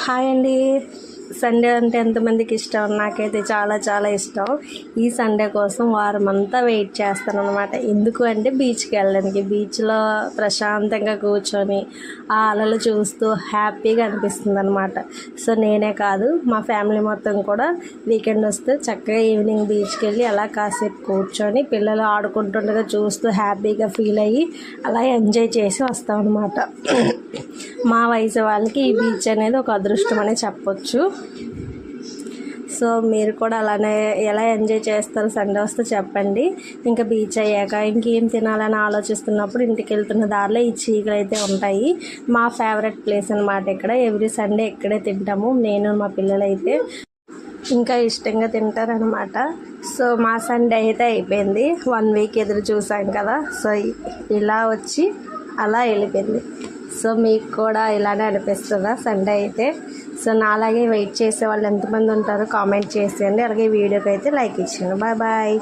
Hi అండి. Sunday అంటే ఎంతమందికి ఇష్టం? నాకైతే చాలా చాలా ఇష్టం. ఈ సండే కోసం వారం అంతా వెయిట్ చేస్తాను అనమాట. ఎందుకు అంటే బీచ్కి వెళ్ళడానికి. బీచ్లో ప్రశాంతంగా కూర్చొని ఆ అలలు చూస్తూ హ్యాపీగా అనిపిస్తుంది అనమాట. సో నేనే కాదు, మా ఫ్యామిలీ మొత్తం కూడా వీకెండ్ వస్తే చక్కగా ఈవినింగ్ బీచ్కి వెళ్ళి అలా కాసేపు కూర్చొని పిల్లలు ఆడుకుంటుండగా చూస్తూ హ్యాపీగా ఫీల్ అయ్యి అలా ఎంజాయ్ చేసి వస్తాం అనమాట. మా వయసు వాళ్ళకి ఈ బీచ్ అనేది ఒక అదృష్టం అనే చెప్పొచ్చు. సో మీరు కూడా అలానే ఎలా ఎంజాయ్ చేస్తారు సండే వస్తే చెప్పండి. ఇంకా బీచ్ అయ్యాక ఇంకేం తినాలని ఆలోచిస్తున్నప్పుడు ఇంటికి వెళ్తున్న దారిలో ఈ చీకలు అయితే ఉంటాయి. మా ఫేవరెట్ ప్లేస్ అనమాట. ఇక్కడ ఎవ్రీ సండే ఇక్కడే తింటాము. నేను మా పిల్లలైతే ఇంకా ఇష్టంగా తింటారనమాట. సో మా సండే అయితే అయిపోయింది. 1 వీక్ ఎదురు చూసాం కదా. సో ఇలా వచ్చి అలా వెళ్ళిపోయింది. సో మీకు కూడా ఇలానే అనిపిస్తుందా సండే అయితే? సో నాలాగే వెయిట్ చేసే వాళ్ళు ఎంతమంది ఉంటారో కామెంట్ చేసేయండి. అలాగే వీడియోకి అయితే లైక్ ఇచ్చేయండి. Bye bye.